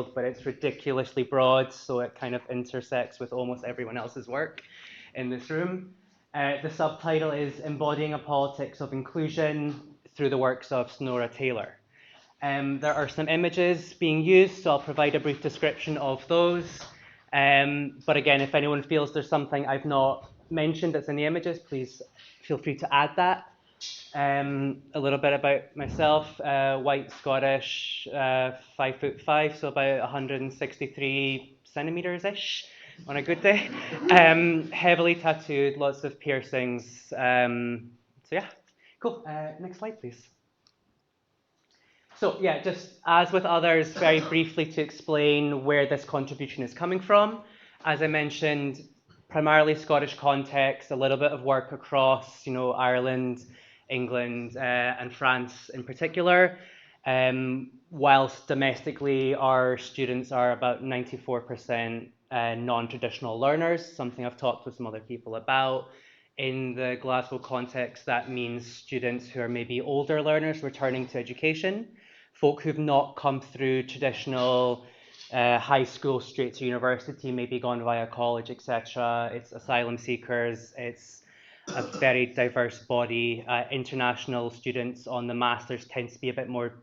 but it's ridiculously broad, so it kind of intersects with almost everyone else's work in this room. The subtitle is Embodying a Politics of Inclusion through the works of Sonora Taylor. There are some images being used, so I'll provide a brief description of those. But again, if anyone feels there's something I've not mentioned that's in the images, please feel free to add that. A little bit about myself, white Scottish, 5'5", so about 163 centimeters-ish on a good day. Heavily tattooed, lots of piercings. So yeah, cool. Next slide, please. So yeah, just as with others, very briefly to explain where this contribution is coming from. As I mentioned, primarily Scottish context, a little bit of work across, Ireland, England, and France in particular. Whilst domestically, our students are about 94% non-traditional learners, something I've talked with some other people about. In the Glasgow context, that means students who are maybe older learners returning to education, folk who've not come through traditional high school straight to university, maybe gone via college, etc. It's asylum seekers, it's a very diverse body. International students on the masters tend to be a bit more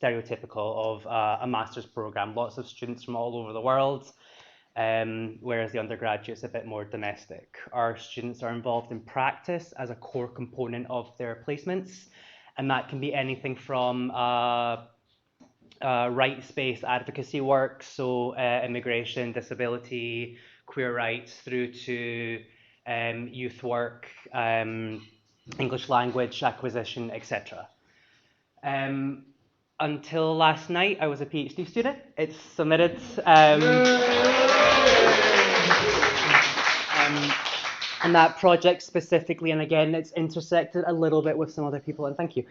stereotypical of a master's program. Lots of students from all over the world, whereas the undergraduate's a bit more domestic. Our students are involved in practice as a core component of their placements, and that can be anything from rights-based advocacy work, so immigration, disability, queer rights, through to youth work, English language acquisition, etc. Until last night, I was a PhD student. It's submitted. And that project specifically, and again, it's intersected a little bit with some other people, and thank you.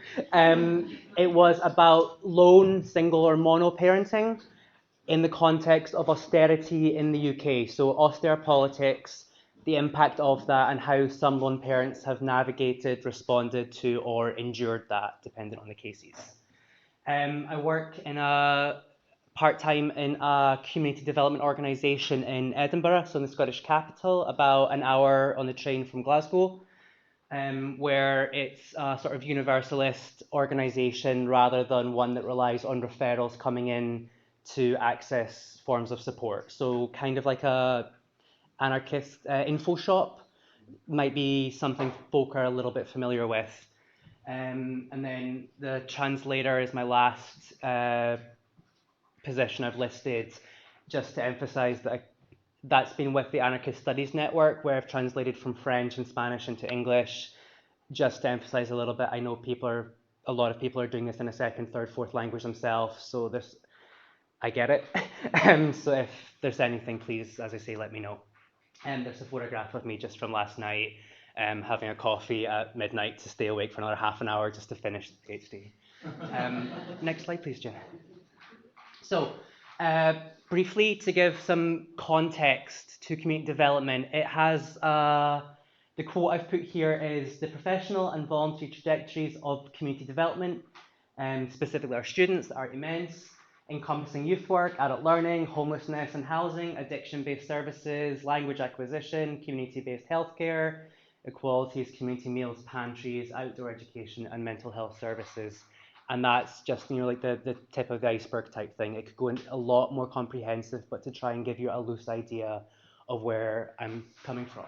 It was about lone, single, or mono parenting in the context of austerity in the UK. So austere politics, the impact of that, and how some lone parents have navigated, responded to, or endured that, depending on the cases. I work in part-time in a community development organisation in Edinburgh, so in the Scottish capital, about an hour on the train from Glasgow, where it's a sort of universalist organisation rather than one that relies on referrals coming in to access forms of support. So kind of like a anarchist info shop might be something folk are a little bit familiar with. And then the translator is my last position I've listed, just to emphasize that that's been with the Anarchist Studies Network, where I've translated from French and Spanish into English, just to emphasize a little bit. I know a lot of people are doing this in a second, third, fourth language themselves, so I get it. So if there's anything, please, as I say, let me know. And there's a photograph of me just from last night, having a coffee at midnight to stay awake for another half an hour just to finish the PhD. Next slide, please, Jen. So, briefly, to give some context to community development, it has, the quote I've put here is, the professional and voluntary trajectories of community development, specifically our students, are immense, encompassing youth work, adult learning, homelessness and housing, addiction-based services, language acquisition, community-based healthcare, equalities, community meals, pantries, outdoor education, and mental health services. And that's just, like the tip of the iceberg type thing. It could go in a lot more comprehensive, but to try and give you a loose idea of where I'm coming from.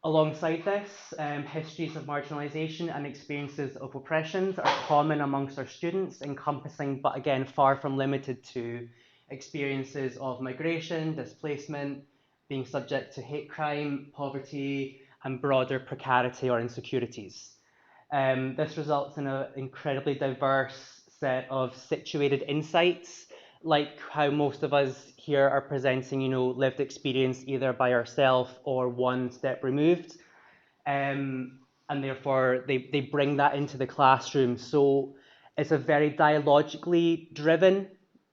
Alongside this, histories of marginalization and experiences of oppressions are common amongst our students, encompassing, but again, far from limited to, experiences of migration, displacement, being subject to hate crime, poverty, and broader precarity or insecurities. This results in an incredibly diverse set of situated insights, like how most of us here are presenting, lived experience either by ourselves or one step removed. And therefore, they bring that into the classroom. So it's a very dialogically driven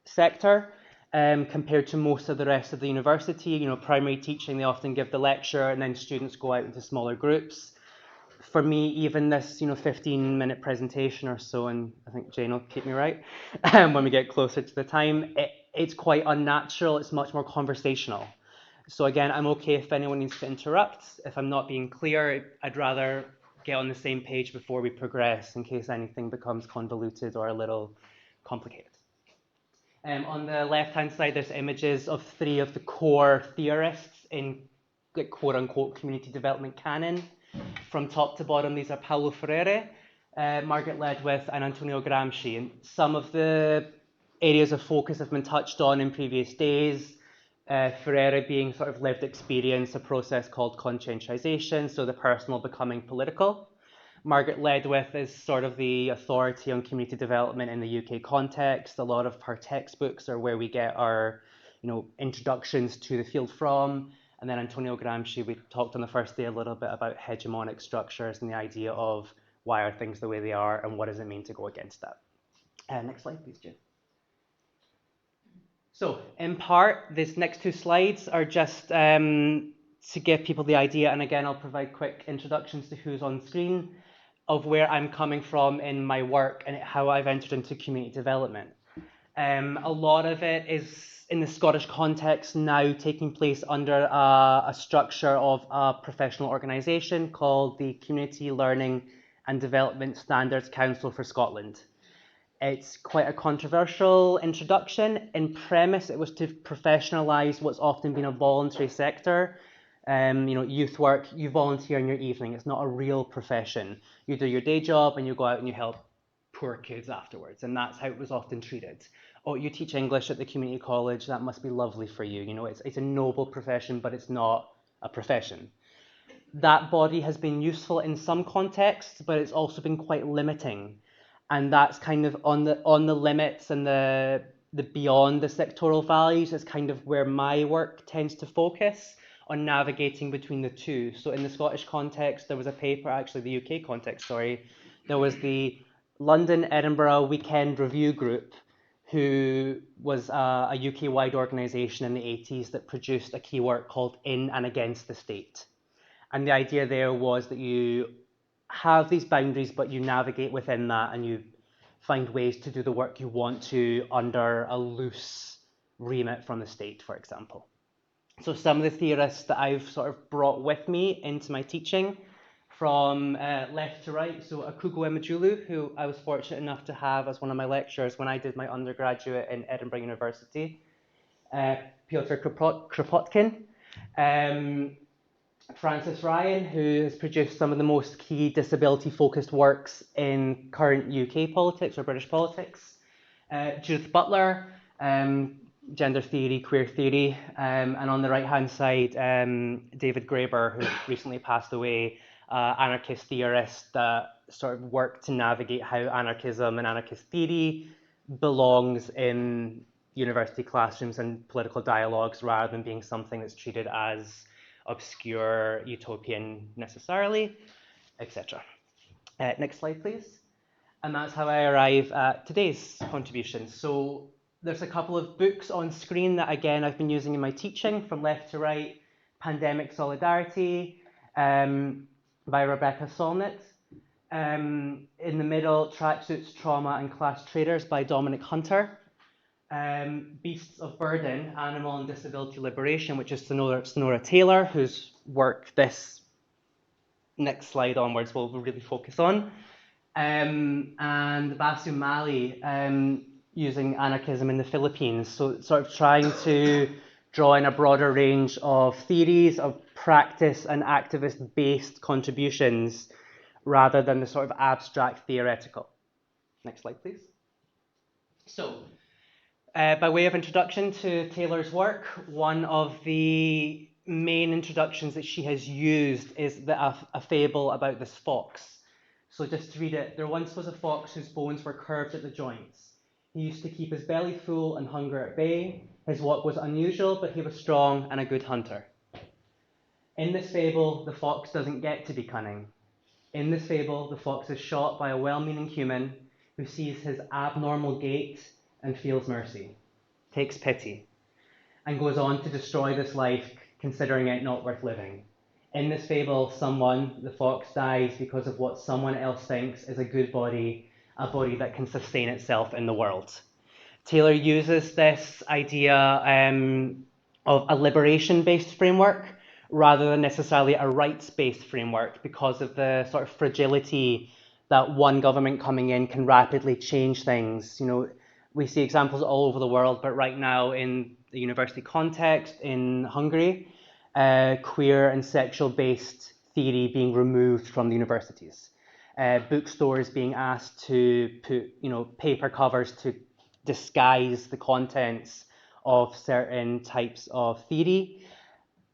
sector compared to most of the rest of the university. Primary teaching, they often give the lecture and then students go out into smaller groups. For me, even this, 15-minute presentation or so, and I think Jane will keep me right when we get closer to the time, it's quite unnatural, it's much more conversational. So again, I'm okay if anyone needs to interrupt. If I'm not being clear, I'd rather get on the same page before we progress in case anything becomes convoluted or a little complicated. On the left-hand side, there's images of three of the core theorists in like, quote-unquote community development canon. From top to bottom, these are Paulo Freire, Margaret Ledwith, and Antonio Gramsci. And some of the areas of focus have been touched on in previous days. Freire being sort of lived experience, a process called conscientization, so the personal becoming political. Margaret Ledwith is sort of the authority on community development in the UK context. A lot of her textbooks are where we get our, introductions to the field from. And then Antonio Gramsci, we talked on the first day a little bit about hegemonic structures and the idea of why are things the way they are and what does it mean to go against that. Next slide, please, Jim. So, in part, these next two slides are just to give people the idea, and again, I'll provide quick introductions to who's on screen, of where I'm coming from in my work and how I've entered into community development. A lot of it is in the Scottish context now taking place under a structure of a professional organisation called the Community Learning and Development Standards Council for Scotland. It's quite a controversial introduction. In premise, it was to professionalise what's often been a voluntary sector. Youth work, you volunteer in your evening. It's not a real profession. You do your day job and you go out and you help poor kids afterwards. And that's how it was often treated. Oh, you teach English at the community college. That must be lovely for you. It's a noble profession, but it's not a profession. That body has been useful in some contexts, but it's also been quite limiting. And that's kind of on the limits and the beyond the sectoral values is kind of where my work tends to focus on navigating between the two. So in the Scottish context, there was a paper, actually the UK context, sorry, there was the London Edinburgh Weekend Review Group, who was a UK-wide organisation in the 80s that produced a key work called In and Against the State. And the idea there was that you have these boundaries, but you navigate within that and you find ways to do the work you want to under a loose remit from the state, for example. So some of the theorists that I've sort of brought with me into my teaching from left to right, so Akugo Emejulu, who I was fortunate enough to have as one of my lecturers when I did my undergraduate in Edinburgh University, Piotr Kropotkin, Francis Ryan, who has produced some of the most key disability-focused works in current UK politics or British politics, Judith Butler, gender theory, queer theory, and on the right-hand side, David Graeber, who recently passed away, anarchist theorist that sort of worked to navigate how anarchism and anarchist theory belongs in university classrooms and political dialogues rather than being something that's treated as obscure, utopian necessarily, etc. Next slide, please. And that's how I arrive at today's contribution. So there's a couple of books on screen that, again, I've been using in my teaching from left to right. Pandemic Solidarity by Rebecca Solnit. In the middle, Tracksuits, Trauma and Class Traders by Dominic Hunter. Beasts of Burden, Animal and Disability Liberation, which is Sonora Taylor, whose work this next slide onwards will really focus on. And Basu Mali, using anarchism in the Philippines. So sort of trying to draw in a broader range of theories, of practice and activist-based contributions, rather than the sort of abstract theoretical. Next slide, please. So, by way of introduction to Taylor's work, one of the main introductions that she has used is a fable about this fox. So just to read it, there once was a fox whose bones were curved at the joints. He used to keep his belly full and hunger at bay. His walk was unusual, but he was strong and a good hunter. In this fable, the fox doesn't get to be cunning. In this fable, the fox is shot by a well-meaning human who sees his abnormal gait and feels mercy, takes pity, and goes on to destroy this life, considering it not worth living. In this fable, the fox, dies because of what someone else thinks is a good body, a body that can sustain itself in the world. Taylor uses this idea of a liberation-based framework rather than necessarily a rights-based framework because of the sort of fragility that one government coming in can rapidly change things. We see examples all over the world, but right now in the university context in Hungary, queer and sexual-based theory being removed from the universities. Bookstores being asked to put paper covers to disguise the contents of certain types of theory.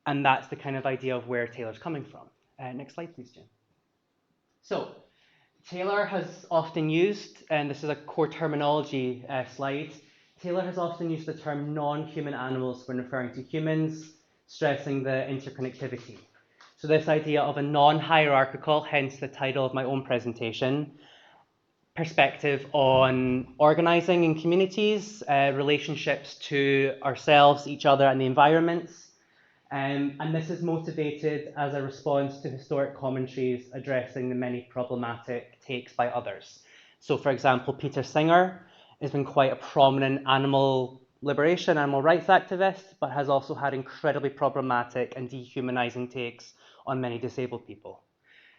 And that's the kind of idea of where Taylor's coming from. Next slide, please, Jim. So Taylor has often used, and this is a core terminology slide, Taylor has often used the term non-human animals when referring to humans, stressing the interconnectivity. So this idea of a non-hierarchical, hence the title of my own presentation, perspective on organizing in communities, relationships to ourselves, each other, and the environments. And this is motivated as a response to historic commentaries addressing the many problematic takes by others. So, for example, Peter Singer has been quite a prominent animal liberation, animal rights activist, but has also had incredibly problematic and dehumanizing takes on many disabled people.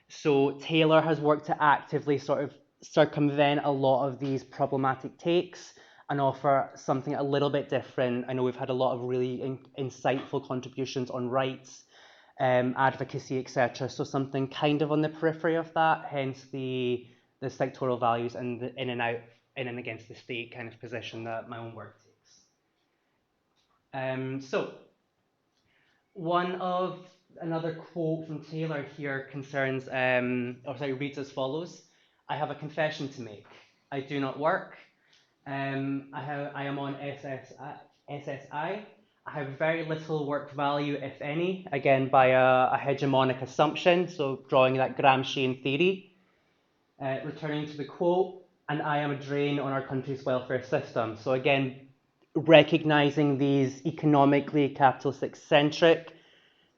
So Taylor has worked to actively sort of circumvent a lot of these problematic takes and offer something a little bit different. I know we've had a lot of really insightful contributions on rights, advocacy, etc. So something kind of on the periphery of that, hence the sectoral values and the in and out, in and against the state kind of position that my own work takes. So another quote from Taylor here reads as follows: "I have a confession to make. I do not work. I am on SSI. I have very little work value, if any, again by a hegemonic assumption, so drawing that Gramscian theory. Returning to the quote, and I am a drain on our country's welfare system." So again, recognizing these economically capitalistic-centric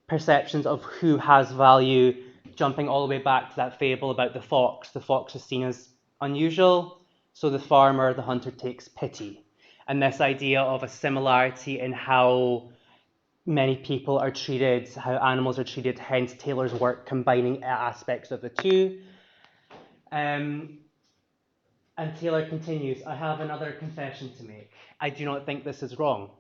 perceptions of who has value, jumping all the way back to that fable about the fox. The fox is seen as unusual, so the farmer, the hunter, takes pity. And this idea of a similarity in how many people are treated, how animals are treated, hence Taylor's work combining aspects of the two. And Taylor continues, "I have another confession to make. I do not think this is wrong.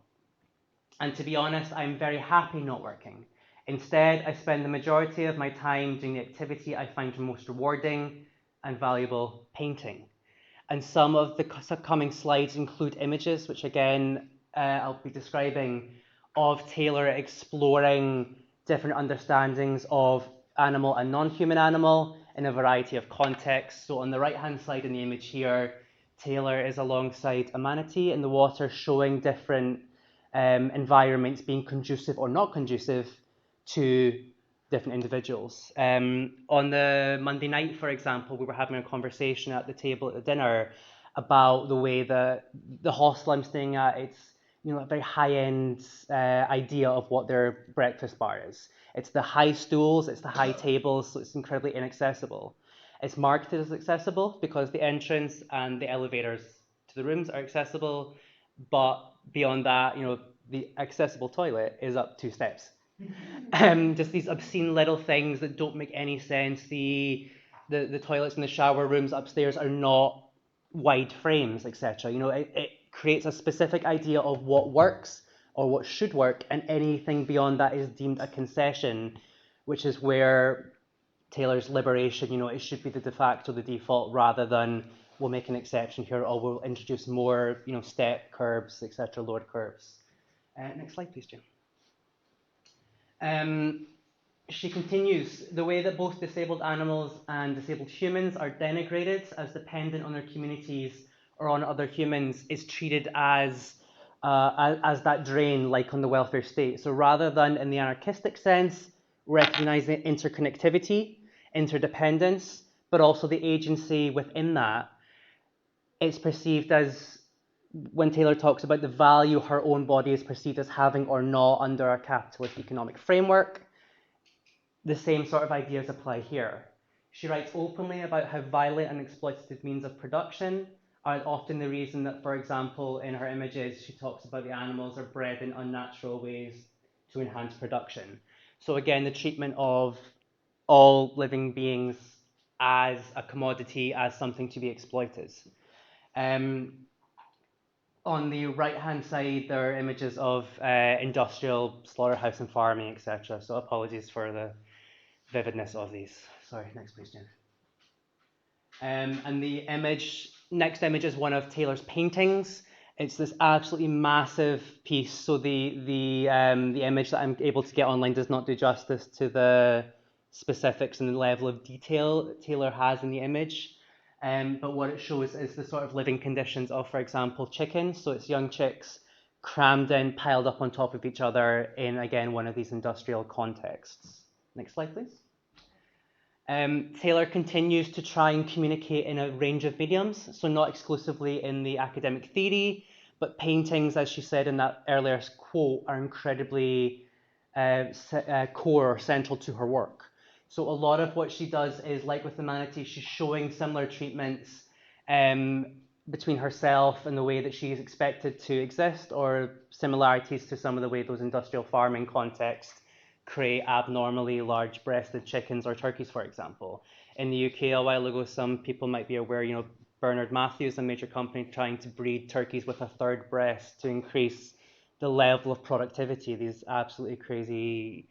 And to be honest, I'm very happy not working. Instead, I spend the majority of my time doing the activity I find most rewarding and valuable, painting." And some of the coming slides include images, which again, I'll be describing, of Taylor exploring different understandings of animal and non-human animal in a variety of contexts. So on the right-hand side in the image here, Taylor is alongside a manatee in the water, showing different environments being conducive or not conducive to different individuals. On the Monday night, for example, we were having a conversation at the table at the dinner about the way that the hostel I'm staying at, it's a very high-end idea of what their breakfast bar is. It's the high stools, it's the high tables, so it's incredibly inaccessible. It's marketed as accessible because the entrance and the elevators to the rooms are accessible, but beyond that, the accessible toilet is up 2 steps. Just these obscene little things that don't make any sense. The toilets and the shower rooms upstairs are not wide frames, etc. It creates a specific idea of what works or what should work, and anything beyond that is deemed a concession, which is where Taylor's liberation, it should be the de facto, the default, rather than we'll make an exception here or we'll introduce more, step curbs, etc., lowered curbs. Next slide, please, Jim. She continues, "The way that both disabled animals and disabled humans are denigrated as dependent on their communities or on other humans is treated as that drain, like on the welfare state. So rather than in the anarchistic sense, recognizing interconnectivity, interdependence, but also the agency within that, it's perceived as, when Taylor talks about the value her own body is perceived as having or not under a capitalist economic framework, the same sort of ideas apply here. She writes openly about how violent and exploitative means of production are often the reason that, for example, in her images, she talks about the animals are bred in unnatural ways to enhance production. So again, the treatment of all living beings as a commodity, as something to be exploited. Um, on the right-hand side, there are images of industrial slaughterhouse and farming, etc. So apologies for the vividness of these. Sorry, next please, Jen. And the next image is one of Taylor's paintings. It's this absolutely massive piece. So the image that I'm able to get online does not do justice to the specifics and the level of detail Taylor has in the image. But what it shows is the sort of living conditions of, for example, chickens. So it's young chicks crammed in, piled up on top of each other in, again, one of these industrial contexts. Next slide, please. Taylor continues to try and communicate in a range of mediums, so not exclusively in the academic theory, but paintings, as she said in that earlier quote, are incredibly core or central to her work. So a lot of what she does is, like with the manatee, she's showing similar treatments between herself and the way that she is expected to exist, or similarities to some of the way those industrial farming contexts create abnormally large breasted chickens or turkeys, for example. In the UK a while ago, some people might be aware, Bernard Matthews, a major company, trying to breed turkeys with a third breast to increase the level of productivity. These absolutely crazy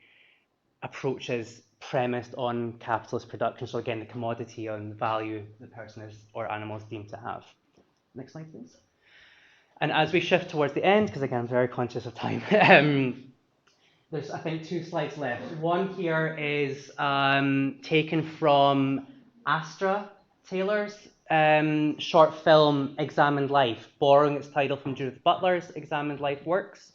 approaches premised on capitalist production. So again, the commodity on the value the person is or animal is deemed to have. Next slide, please. And as we shift towards the end, because again, I'm very conscious of time, there's, I think, 2 slides left. One here is taken from Astra Taylor's short film, Examined Life, borrowing its title from Judith Butler's Examined Life works.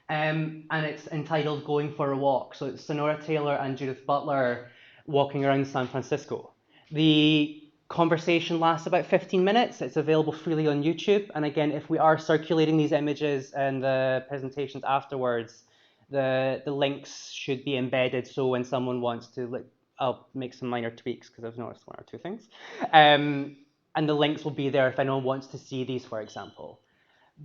And it's entitled Going for a Walk. So it's Sonora Taylor and Judith Butler walking around San Francisco. The conversation lasts about 15 minutes. It's available freely on YouTube. And again, if we are circulating these images and the presentations afterwards, the links should be embedded. So when someone wants to, I'll make some minor tweaks because I've noticed 1 or 2 things. And the links will be there if anyone wants to see these, for example.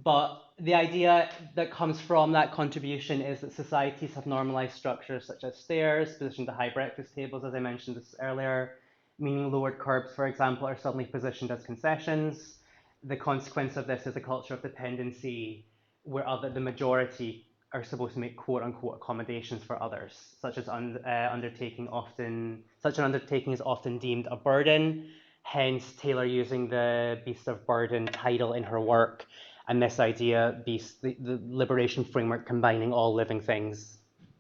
But the idea that comes from that contribution is that societies have normalized structures such as stairs, positioned to high breakfast tables, as I mentioned this earlier, meaning lowered curbs, for example, are suddenly positioned as concessions. The consequence of this is a culture of dependency where the majority are supposed to make quote unquote accommodations for others, such an undertaking is often deemed a burden. Hence, Taylor using the Beast of Burden title in her work, and this idea, the liberation framework combining all living things.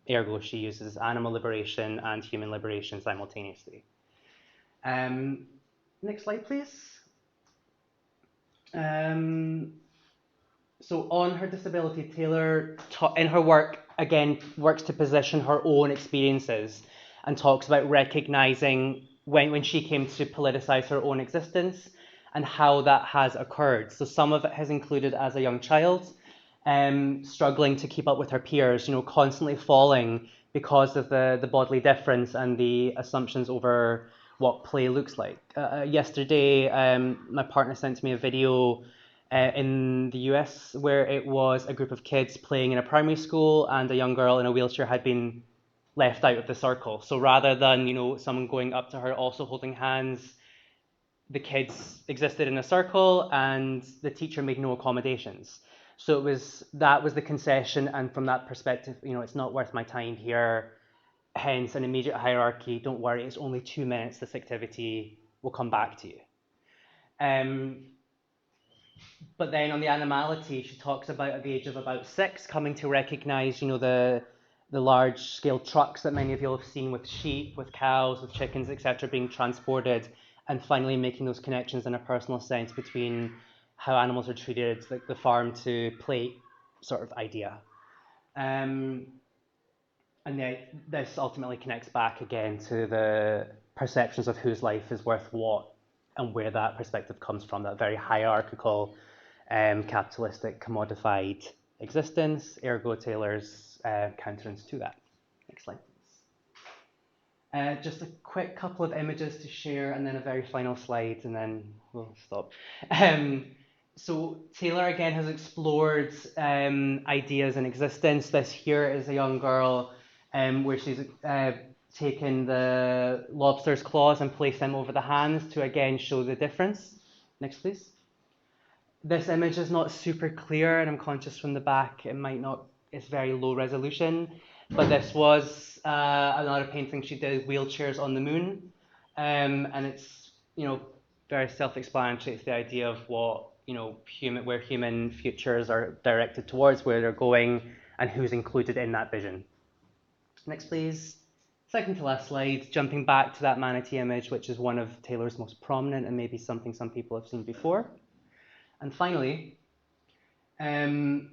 Ergo, she uses animal liberation and human liberation simultaneously. Next slide, please. So on her disability, Taylor, in her work, again, works to position her own experiences and talks about recognizing when she came to politicize her own existence and how that has occurred. So some of it has included as a young child, struggling to keep up with her peers, constantly falling because of the bodily difference and the assumptions over what play looks like. Yesterday, my partner sent me a video in the US where it was a group of kids playing in a primary school and a young girl in a wheelchair had been left out of the circle. So rather than, someone going up to her also holding hands, the kids existed in a circle and the teacher made no accommodations. So that was the concession, and from that perspective, it's not worth my time here. Hence an immediate hierarchy. Don't worry, it's only 2 minutes, this activity will come back to you. But then on the animality, she talks about at the age of about 6 coming to recognize, the large scale trucks that many of you have seen with sheep, with cows, with chickens, etc., being transported, and finally making those connections in a personal sense between how animals are treated, like the farm to plate sort of idea. And this ultimately connects back again to the perceptions of whose life is worth what and where that perspective comes from, that very hierarchical, capitalistic, commodified existence, ergo Taylor's countenance to that. Next slide, please. Just a quick couple of images to share and then a very final slide and then we'll stop. Um, so Taylor again has explored ideas in existence. This here is a young girl where she's taken the lobster's claws and placed them over the hands to again show the difference. Next, please. This image is not super clear, and I'm conscious from the back it might not, it's very low resolution, but this was another painting she did, Wheelchairs on the Moon, and it's, very self-explanatory. It's the idea of what, where human futures are directed towards, where they're going, and who's included in that vision. Next, please. Second to last slide, jumping back to that manatee image, which is one of Taylor's most prominent and maybe something some people have seen before. And finally, well,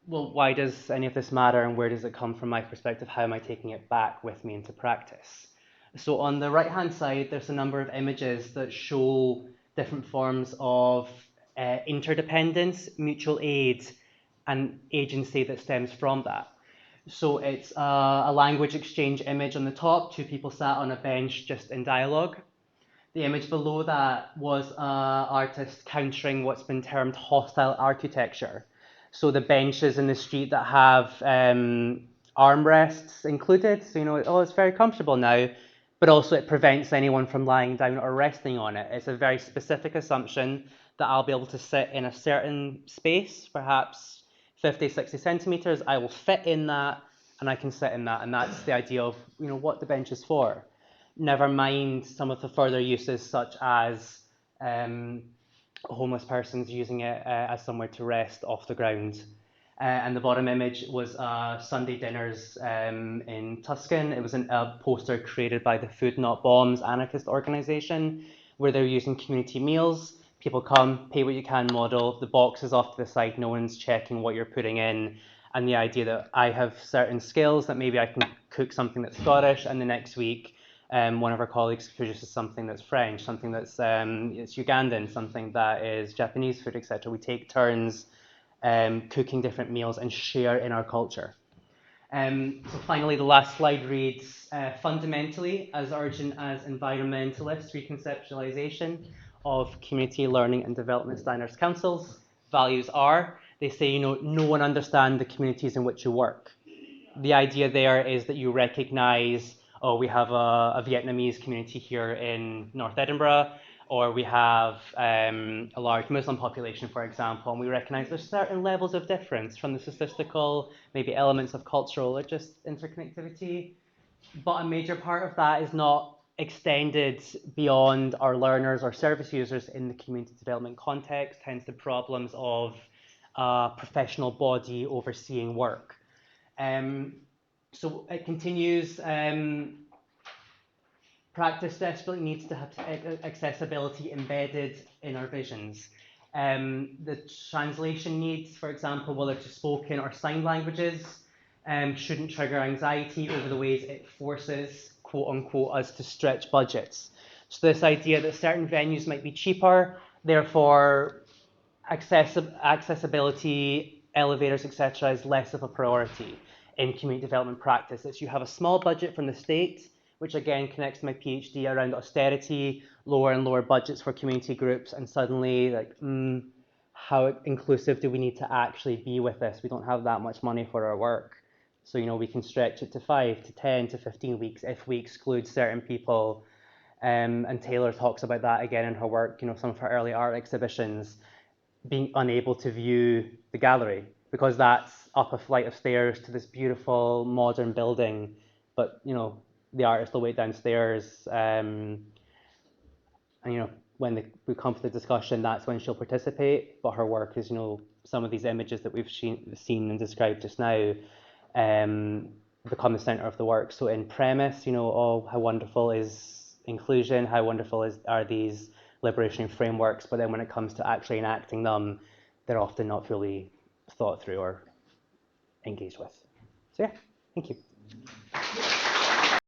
why does any of this matter and where does it come from my perspective? How am I taking it back with me into practice? So on the right-hand side, there's a number of images that show different forms of interdependence, mutual aid, and agency that stems from that. So it's a language exchange image on the top, two people sat on a bench just in dialogue. The image below that was an artist countering what's been termed hostile architecture. So the benches in the street that have armrests included, so it's very comfortable now, but also it prevents anyone from lying down or resting on it. It's a very specific assumption that I'll be able to sit in a certain space, perhaps 50, 60 centimeters. I will fit in that and I can sit in that. And that's the idea of, what the bench is for. Never mind some of the further uses, such as homeless persons using it as somewhere to rest off the ground. And the bottom image was Sunday dinners in Tuscan. It was a poster created by the Food Not Bombs anarchist organization, where they're using community meals. People come, pay what you can model, the box is off to the side, no one's checking what you're putting in. And the idea that I have certain skills that maybe I can cook something that's Scottish, and the next week one of our colleagues produces something that's French, something that's it's Ugandan, something that is Japanese food, etc. We take turns cooking different meals and share in our culture. So finally, the last slide reads, fundamentally, as urgent as environmentalist reconceptualization of community learning and development standards councils values are, they say, no one understands the communities in which you work. The idea there is that you recognize, we have a Vietnamese community here in North Edinburgh, or we have a large Muslim population, for example, and we recognize there's certain levels of difference from the statistical, maybe elements of cultural or just interconnectivity. But a major part of that is not extended beyond our learners or service users in the community development context, hence the problems of professional body overseeing work. So it continues, practice desperately needs to have accessibility embedded in our visions. The translation needs, for example, whether to spoken or sign languages, shouldn't trigger anxiety over the ways it forces, quote unquote, us to stretch budgets. So this idea that certain venues might be cheaper, therefore accessibility, elevators, etc., is less of a priority in community development practice. It's you have a small budget from the state, which again connects to my PhD around austerity, lower and lower budgets for community groups, and suddenly how inclusive do we need to actually be with this? We don't have that much money for our work. So, we can stretch it to 5 to 10 to 15 weeks if we exclude certain people. And Taylor talks about that again in her work, some of her early art exhibitions, being unable to view the gallery because that's up a flight of stairs to this beautiful modern building, but the artist will wait downstairs, and when we come to the discussion, that's when she'll participate. But her work is, some of these images that we've seen and described just now, become the center of the work. So in premise, oh, how wonderful is inclusion, how wonderful are these liberation frameworks, but then when it comes to actually enacting them, they're often not fully thought through or engaged with. So yeah, thank you.